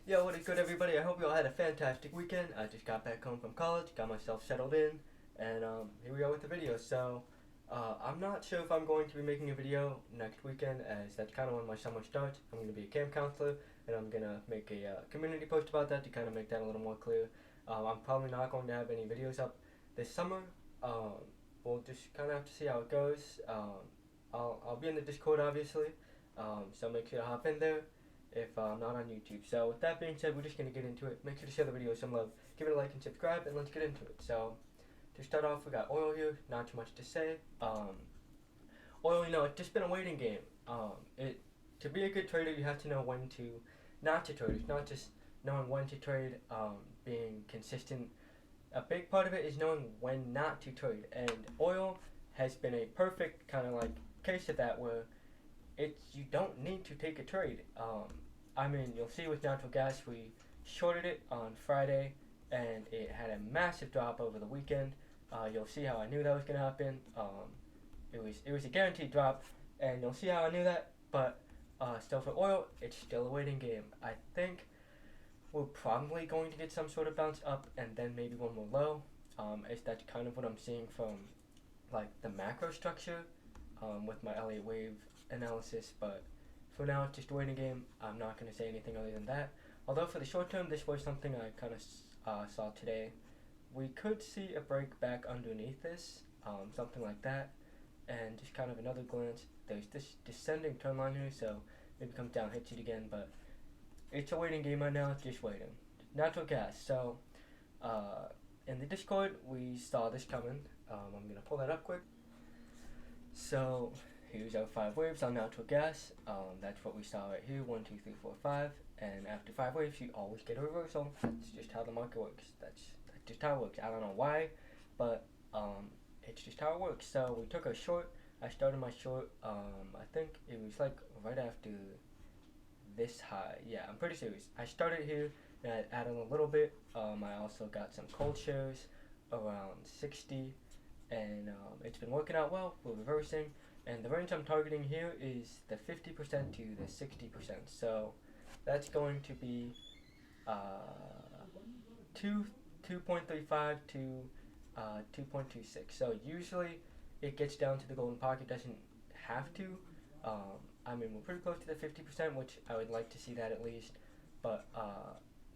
Yo, what is good, everybody? I hope you all had a fantastic weekend. I just got back home from college, got myself settled in, and here we are with the video. I'm not sure if I'm going to be making a video next weekend, as that's kind of when my summer starts. I'm going to be a camp counselor, and I'm going to make a community post about that to kind of make that a little more clear. I'm probably not going to have any videos up this summer. We'll just kind of have to see how it goes. I'll be in the Discord, obviously, so make sure to hop in there if I'm not on YouTube. So with that being said, we're just going to get into it. Make sure to share the video some love. Give it a like and subscribe, and let's get into it. So to start off, we got oil here. Not too much to say. Oil, it's just been a waiting game. To be a good trader, you have to know when to not to trade. It's not just knowing when to trade, being consistent. A big part of it is knowing when not to trade. And oil has been a perfect kind of like case of that, where you don't need to take a trade. You'll see with natural gas, we shorted it on Friday, and it had a massive drop over the weekend. You'll see how I knew that was gonna happen. It was a guaranteed drop, and you'll see how I knew that. But still, for oil, it's still a waiting game. I think we're probably going to get some sort of bounce up, and then maybe one more low. Is that kind of what I'm seeing from like the macro structure with my Elliott wave analysis, but for now it's just a waiting game. I'm not going to say anything other than that. Although for the short term, this was something I kind of saw today. We could see a break back underneath this, something like that, and just kind of another glance. There's this descending trend line here, so maybe comes down, hits it again, but it's a waiting game right now, just waiting. Natural gas. So in the Discord, we saw this coming. I'm going to pull that up quick. So here's our 5 waves on natural gas. That's what we saw right here, 1, 2, 3, 4, 5. And after 5 waves, you always get a reversal. That's just how the market works. That's just how it works. I don't know why, but it's just how it works. So we took a short. I started my short, I think it was like right after this high. Yeah, I'm pretty serious. I started here, and I added a little bit. I also got some cold shares around 60, and it's been working out well. We're reversing. And the range I'm targeting here is the 50% to the 60%. So that's going to be 2.35 to 2.26. So usually it gets down to the golden pocket. Doesn't have to. We're pretty close to the 50%, which I would like to see that at least. But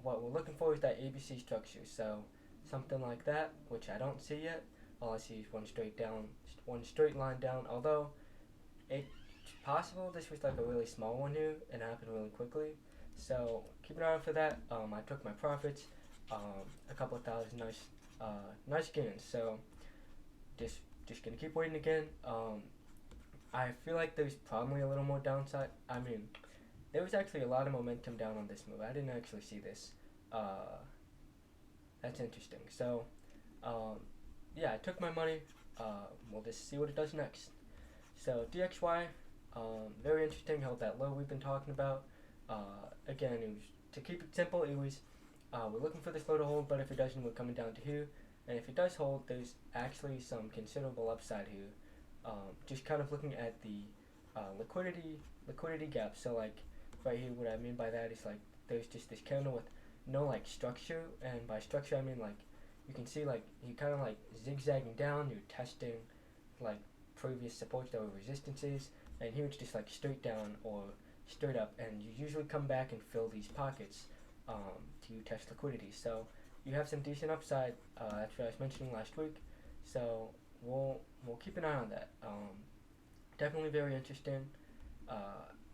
what we're looking for is that ABC structure. So something like that, which I don't see yet. All I see is one straight line down. Although it's possible this was like a really small one here and happened really quickly. So keep an eye out for that. I took my profits, a couple of thousand, nice gains. So just gonna keep waiting again. I feel like there's probably a little more downside. There was actually a lot of momentum down on this move. I didn't actually see this. That's interesting. So yeah, I took my money. We'll just see what it does next. So DXY, very interesting. Held that low we've been talking about. Again, it was, to keep it simple, it was we're looking for this low to hold, but if it doesn't, we're coming down to here. And if it does hold, there's actually some considerable upside here. Just kind of looking at the liquidity gap. So like right here, what I mean by that is like there's just this candle with no like structure, and by structure I mean like you can see like you kind of like zigzagging down. You're testing like previous supports that were resistances, and here it's just like straight down or straight up, and you usually come back and fill these pockets to test liquidity. So you have some decent upside. That's what I was mentioning last week. So we'll keep an eye on that. Definitely very interesting.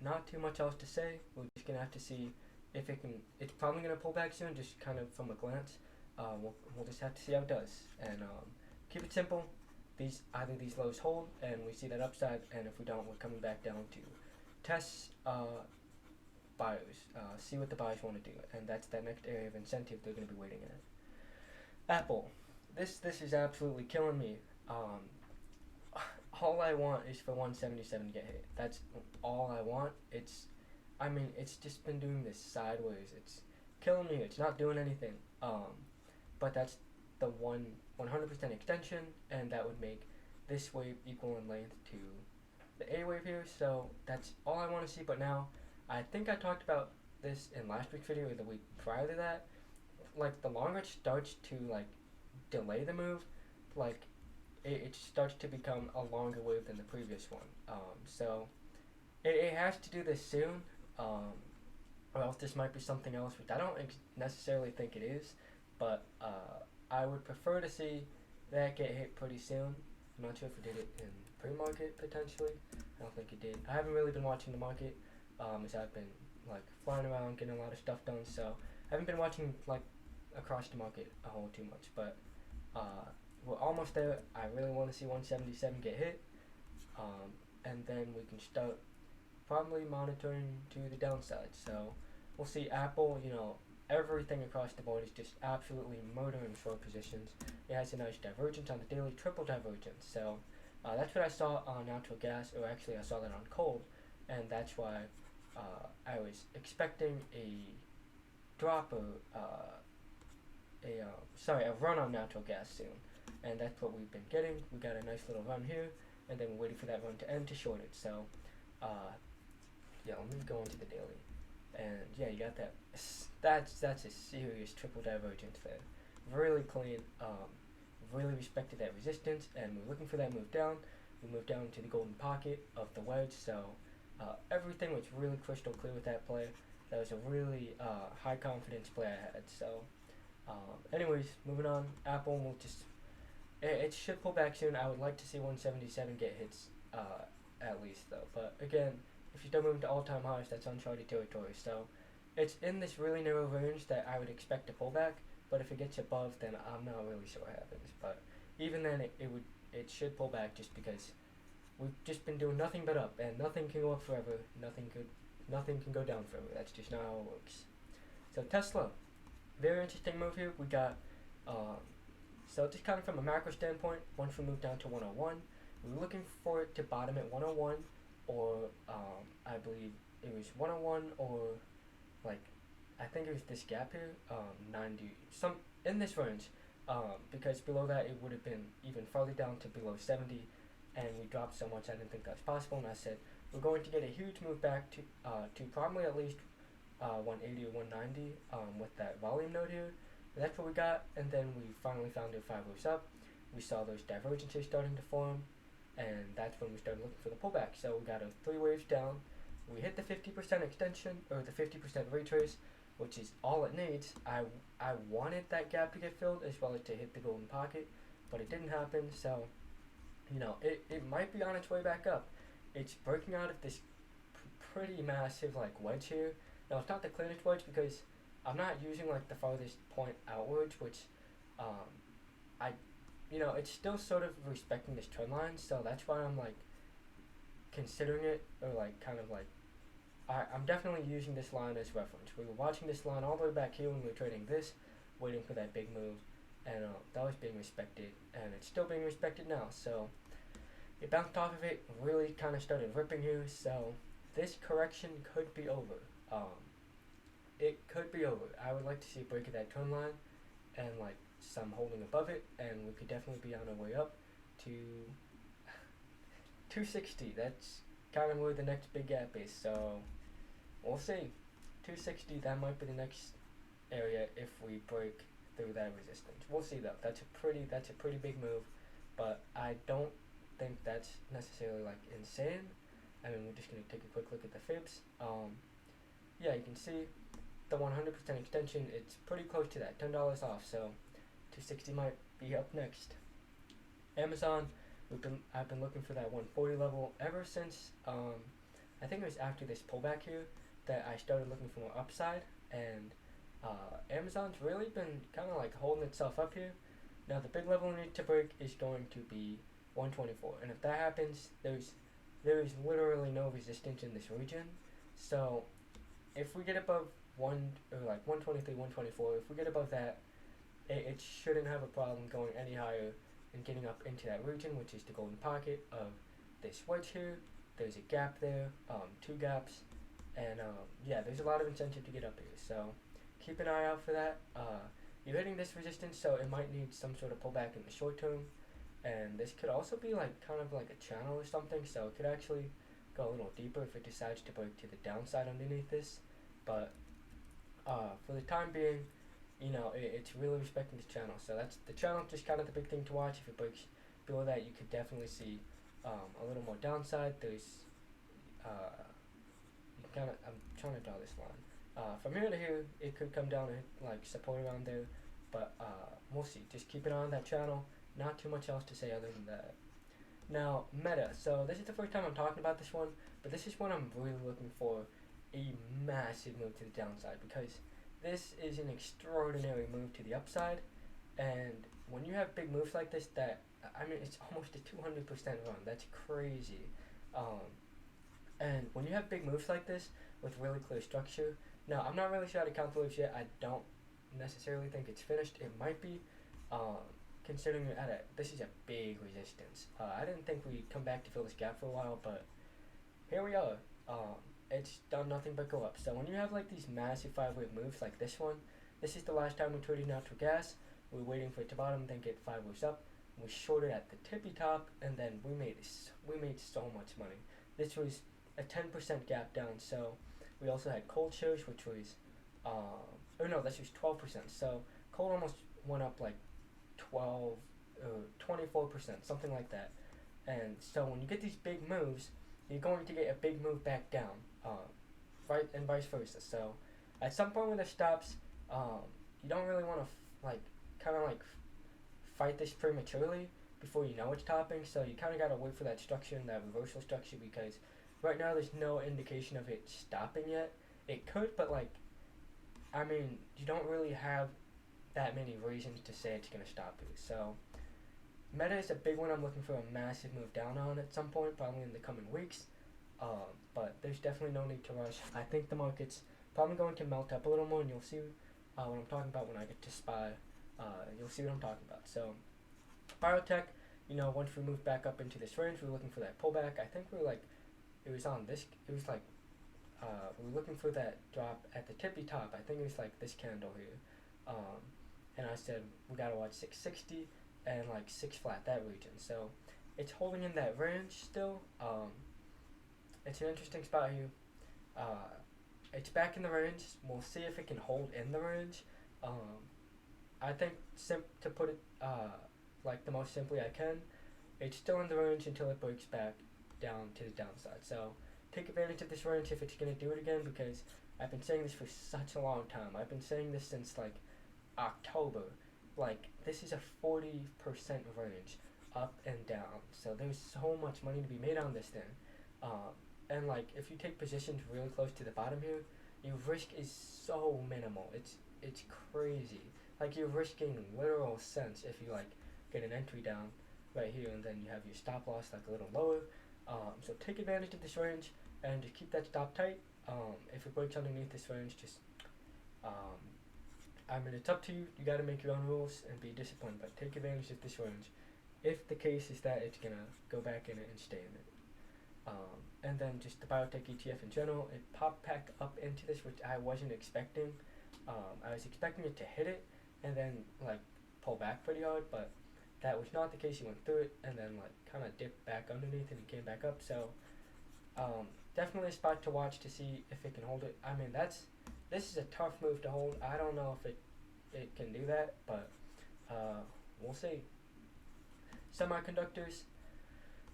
Not too much else to say. We're just gonna have to see if it can. It's probably gonna pull back soon, just kind of from a glance. We'll just have to see how it does, and keep it simple. Either these lows hold and we see that upside, and if we don't, we're coming back down to test buyers, see what the buyers want to do, and that's that next area of incentive they're going to be waiting at. Apple, this is absolutely killing me. All I want is for 177 to get hit. That's all I want. It's just been doing this sideways. It's killing me. It's not doing anything. But that's the 100% extension, and that would make this wave equal in length to the A wave here. So that's all I want to see. But now I think I talked about this in last week's video or the week prior to that, like the longer it starts to like delay the move, like it starts to become a longer wave than the previous one. So it has to do this soon, or else this might be something else, which I don't necessarily think it is, but I would prefer to see that get hit pretty soon. I'm not sure if it did it in pre-market potentially. I don't think it did. I haven't really been watching the market, as I've been like flying around getting a lot of stuff done, so I haven't been watching like across the market a whole too much. But we're almost there. I really want to see 177 get hit, and then we can start probably monitoring to the downside. So we'll see Apple, everything across the board is just absolutely murdering short positions. It has a nice divergence on the daily, triple divergence. So that's what I saw on natural gas, or actually I saw that on coal, and that's why I was expecting a drop or a run on natural gas soon, and that's what we've been getting. We got a nice little run here, and then we're waiting for that run to end to short it. So let me go into the daily, and yeah, you got that. That's a serious triple divergence there. Really clean. Really respected that resistance, and we're looking for that move down. We moved down to the golden pocket of the wedge, so everything was really crystal clear with that play. That was a really high confidence play I had. So anyways, moving on. Apple will just it should pull back soon. I would like to see 177 get hits at least though. But again, if you start moving to all-time highs, that's uncharted territory. So it's in this really narrow range that I would expect a pullback. But if it gets above, then I'm not really sure what happens. But even then, it should pull back just because we've just been doing nothing but up, and nothing can go up forever. Nothing can go down forever. That's just not how it works. So Tesla, very interesting move here. We got so just kind of from a macro standpoint, once we move down to 101, we were looking for it to bottom at 101, or I believe it was 101 or like. I think it was this gap here, 90, some in this range, because below that it would have been even farther down to below 70, and we dropped so much I didn't think that was possible, and I said we're going to get a huge move back to probably at least 180 or 190 with that volume node here. And that's what we got, and then we finally found it 5 waves up. We saw those divergences starting to form, and that's when we started looking for the pullback. So we got a 3 waves down. We hit the 50% extension, or the 50% retrace, which is all it needs. I wanted that gap to get filled as well as to hit the golden pocket, but it didn't happen. So, it might be on its way back up. It's breaking out of this pretty massive like wedge here. Now it's not the cleanest wedge because I'm not using like the farthest point outwards, which it's still sort of respecting this trend line. So that's why I'm like considering it, or like kind of like. I'm definitely using this line as reference. We were watching this line all the way back here when we were trading this, waiting for that big move, and that was being respected, and it's still being respected now. So it bounced off of it, really kind of started ripping here. So this correction could be over. It could be over. I would like to see a break of that trend line, and like some holding above it, and we could definitely be on our way up to 260. That's kind of where the next big gap is. So we'll see. 260, that might be the next area if we break through that resistance. We'll see though. That's a pretty big move, but I don't think that's necessarily like insane. I mean, we're just gonna take a quick look at the fibs. Yeah, you can see the 100% extension. It's pretty close to that, $10 off. So 260 might be up next. Amazon. I've been looking for that 140 level ever since I think it was after this pullback here that I started looking for more upside, and Amazon's really been kind of like holding itself up here. Now the big level we need to break is going to be 124, and if that happens, there is literally no resistance in this region. So if we get above 123, 124, if we get above that, it shouldn't have a problem going any higher and getting up into that region, which is the golden pocket of this wedge here. There's a gap there, 2 gaps, and there's a lot of incentive to get up here. So keep an eye out for that. You're hitting this resistance, so it might need some sort of pullback in the short term, and this could also be like kind of like a channel or something. So it could actually go a little deeper if it decides to break to the downside underneath this. But for the time being, it's really respecting the channel. So that's the channel, just kind of the big thing to watch. If it breaks below that, you could definitely see a little more downside. There's you kind of, I'm trying to draw this line. From here to here, it could come down and like support around there, but we'll see. Just keep it on that channel. Not too much else to say other than that. Now, Meta. So this is the first time I'm talking about this one, but this is one I'm really looking for a massive move to the downside, because this is an extraordinary move to the upside, and when you have big moves like this, it's almost a 200% run. That's crazy. And when you have big moves like this with really clear structure, now I'm not really sure how to count the waves yet. I don't necessarily think it's finished. It might be, considering you're this is a big resistance. I didn't think we'd come back to fill this gap for a while, but here we are. It's done nothing but go up. So when you have like these massive 5-wave moves like this one, this is the last time we traded natural gas. We were waiting for it to bottom, then get 5 waves up. We shorted at the tippy top, and then we made so much money. This was a 10% gap down. So we also had cold shares, which was this was 12%. So cold almost went up like 12 or 24%, something like that. And so when you get these big moves, you're going to get a big move back down, right, and vice versa. So at some point when it stops, you don't really want to fight this prematurely before you know it's topping. So you kind of got to wait for that structure and that reversal structure, because right now there's no indication of it stopping yet. It could, but you don't really have that many reasons to say it's going to stop you. So Meta is a big one I'm looking for a massive move down on at some point, probably in the coming weeks. But there's definitely no need to rush. I think the market's probably going to melt up a little more, and you'll see what I'm talking about when I get to SPY. You'll see what I'm talking about. So Biotech, once we move back up into this range, we're looking for that pullback. I think we were looking for that drop at the tippy top. I think it was like this candle here. And I said we gotta watch 660 and like 6 flat, that region. So it's holding in that range still. It's an interesting spot here. It's back in the range. We'll see if it can hold in the range. I think to put it the most simply I can, it's still in the range until it breaks back down to the downside. So take advantage of this range if it's gonna do it again, because I've been saying this for such a long time. I've been saying this since October. This is a 40% range up and down, so there's so much money to be made on this thing. And if you take positions really close to the bottom here, your risk is so minimal. It's crazy. You're risking literal cents if you get an entry down right here, and then you have your stop loss a little lower. So take advantage of this range and just keep that stop tight. If it breaks underneath this range, just it's up to you. You got to make your own rules and be disciplined, but take advantage of this range if the case is that it's gonna go back in it and stay in it. And then just the Biotech ETF in general, it popped back up into this, which I wasn't expecting. I was expecting it to hit it and then pull back pretty hard, but that was not the case. He went through it and then kind of dipped back underneath and came back up. So definitely a spot to watch to see if it can hold it. This is a tough move to hold. I don't know if it can do that, but we'll see. Semiconductors,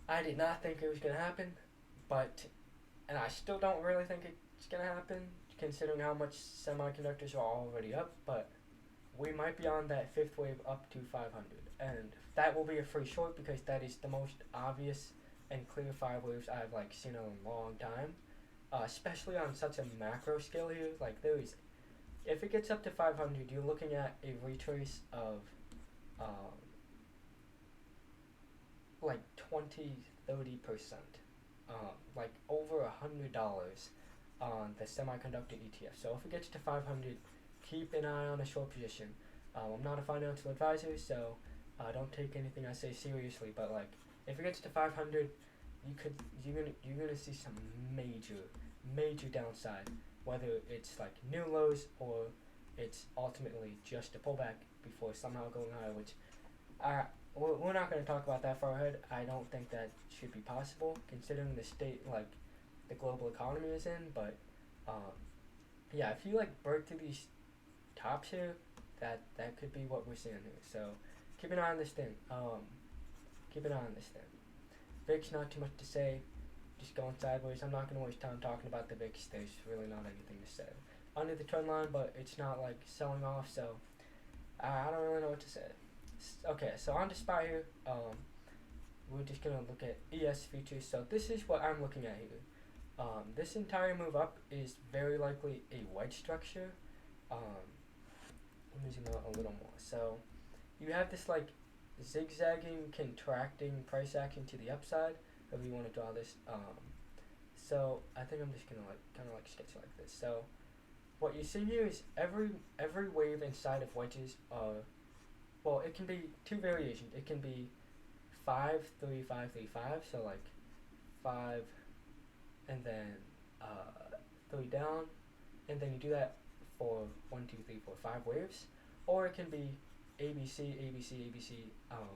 I did not think it was going to happen, and I still don't really think it's going to happen, considering how much semiconductors are already up, but we might be on that 5th wave up to 500, and that will be a free short, because that is the most obvious and clear 5 waves I've seen in a long time, especially on such a macro scale here. If it gets up to 500, you're looking at a retrace of 20-30%, over $100 on the Semiconductor ETF. So if it gets to 500, keep an eye on a short position. I'm not a financial advisor, so don't take anything I say seriously. But if it gets to 500, you're gonna see some major downside, whether it's new lows or it's ultimately just a pullback before somehow going higher, which we're not going to talk about that far ahead. I don't think that should be possible considering the state the global economy is in, but yeah, if you like break through these tops here, that could be what we're seeing here. So keep an eye on this thing. Keep an eye on this thing. VIX, not too much to say. Just going sideways. I'm not gonna waste time talking about the VIX. There's really not anything to say. Under the trend line, but it's not like selling off, so I don't really know what to say. Okay, so on to SPY here. We're just gonna look at ES futures. So this is what I'm looking at here. This entire move up is very likely a wedge structure. Let me zoom out a little more. So you have this like zigzagging, contracting price action to the upside. If you want to draw this, so I think I'm just gonna like kind of like sketch it like this. So what you see here is every wave inside of wedges are, well, it can be two variations. It can be 5 3 5 3 5. So like 5 and then 3 down, and then you do that for 1 2 3 4 5 waves, or it can be ABC ABC ABC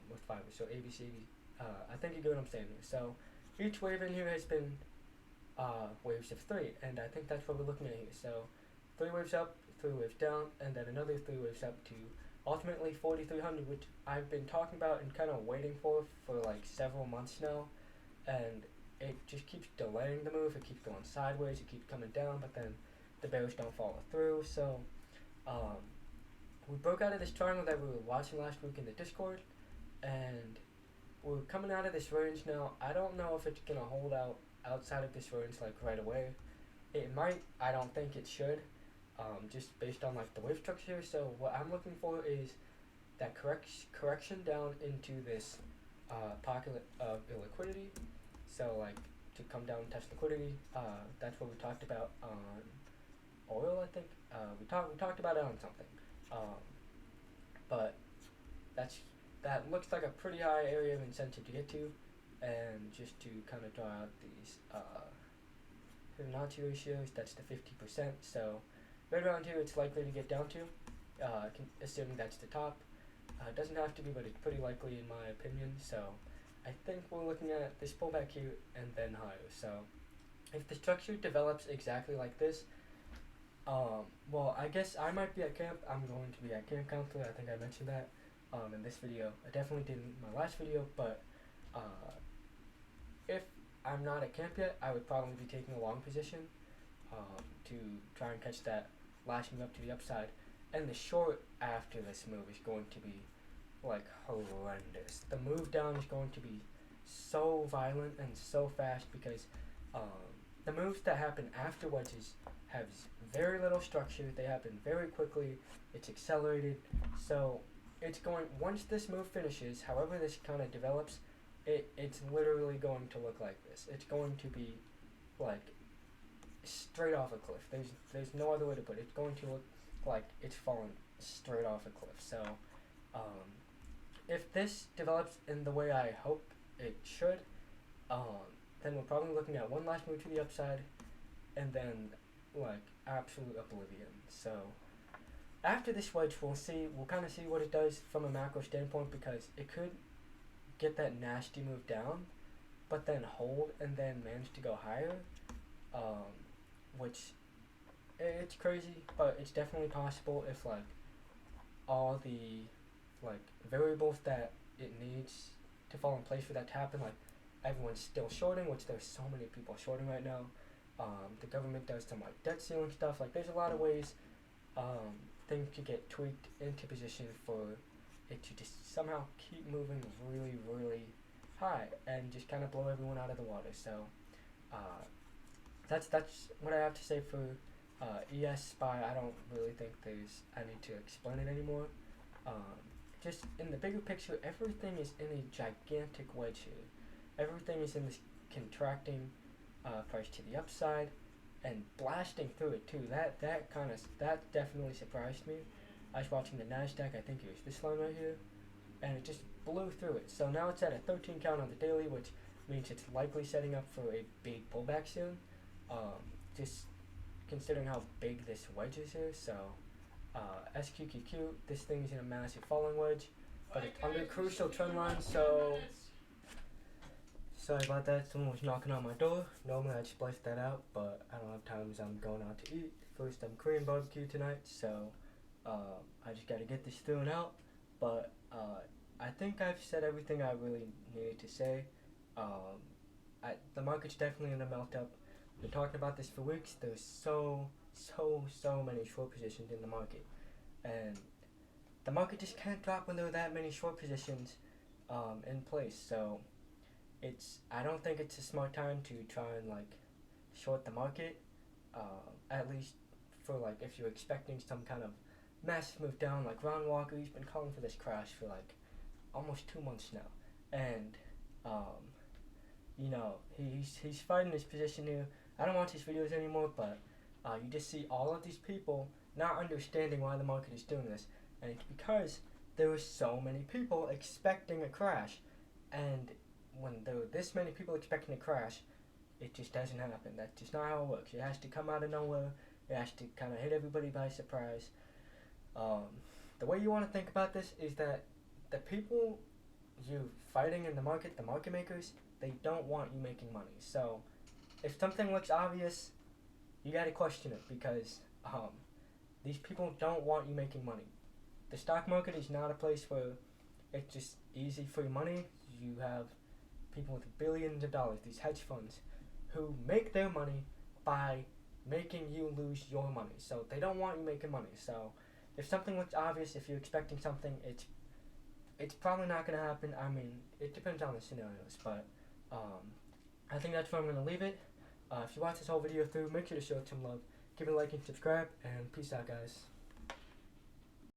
with 5. So ABC. I think you get what I'm saying here. So each wave in here has been waves of 3, and I think that's what we're looking at here. So 3 waves up, 3 waves down, and then another 3 waves up to ultimately 4,300, which I've been talking about and kind of waiting for like several months now, and it just keeps delaying the move. It keeps going sideways, it keeps coming down, but then the bears don't follow through. So we broke out of this triangle that we were watching last week in the Discord, and we're coming out of this range now. I don't know if it's gonna hold out outside of this range like right away. It might. I don't think it should. Just based on like the wave structure. So what I'm looking for is that correction down into this pocket of illiquidity. So like to come down and test liquidity. That's what we talked about on oil. I think we talked about it on something. But that looks like a pretty high area of incentive to get to, and just to kind of draw out these Fibonacci ratios, that's the 50%. So right around here, it's likely to get down to, assuming that's the top. It doesn't have to be, but it's pretty likely in my opinion. So I think we're looking at this pullback here and then higher. So if the structure develops exactly like this, well, I guess I might be at camp. I'm going to be at camp counselor. I think I mentioned that in this video. I definitely did in my last video, but if I'm not at camp yet, I would probably be taking a long position to try and catch that last move up to the upside. And the short after this move is going to be like horrendous. The move down is going to be so violent and so fast because the moves that happen after wedges have very little structure. They happen very quickly. It's accelerated. So it's going, once this move finishes, however this kind of develops, it's literally going to look like this. It's going to be like straight off a cliff. There's no other way to put it. It's going to look like it's falling straight off a cliff. So if this develops in the way I hope it should, then we're probably looking at one last move to the upside, and then like absolute oblivion. So after this wedge, we'll kind of see what it does from a macro standpoint, because it could get that nasty move down, but then hold and then manage to go higher, which it's crazy, but it's definitely possible if like all the like variables that it needs to fall in place for that to happen, like everyone's still shorting, which there's so many people shorting right now. The government does some like debt ceiling stuff. Like there's a lot of ways things could get tweaked into position for it to just somehow keep moving really, really high and just kind of blow everyone out of the water. So that's what I have to say for ES SPY. I don't really think I need to explain it anymore. Just in the bigger picture, everything is in a gigantic wedge here. Everything is in this contracting price to the upside and blasting through it too. That definitely surprised me. I was watching the Nasdaq, I think it was this line right here, and it just blew through it. So now it's at a 13 count on the daily, which means it's likely setting up for a big pullback soon. Just considering how big this wedge is here. So SQQQ, this thing is in a massive falling wedge, but it's under crucial trend line. So sorry about that. Someone was knocking on my door. Normally I'd splice that out, but I don't have time as I'm going out to eat. for some Korean barbecue tonight, so I just gotta get this thrown out. But I think I've said everything I really needed to say. Um, the market's definitely gonna melt up. Been talking about this for weeks. There's so many short positions in the market, and the market just can't drop when there are that many short positions in place. So I don't think it's a smart time to try and like short the market. At least for like if you're expecting some kind of massive move down, like Ron Walker, he's been calling for this crash for like almost 2 months now, and um, he's fighting his position here. I don't watch his videos anymore, but you just see all of these people not understanding why the market is doing this, and it's because there were so many people expecting a crash, and when there were this many people expecting a crash, it just doesn't happen. That's just not how it works. It has to come out of nowhere. It has to kind of hit everybody by surprise. The way you want to think about this is that the people you fighting in the market makers, they don't want you making money. So if something looks obvious, you got to question it because these people don't want you making money. The stock market is not a place where it's just easy free money. You have people with billions of dollars, these hedge funds, who make their money by making you lose your money. So they don't want you making money. So if something looks obvious, if you're expecting something, it's probably not going to happen. I mean, it depends on the scenarios, but I think that's where I'm going to leave it. If you watch this whole video through, make sure to show it some love. Give it a like and subscribe, and peace out, guys.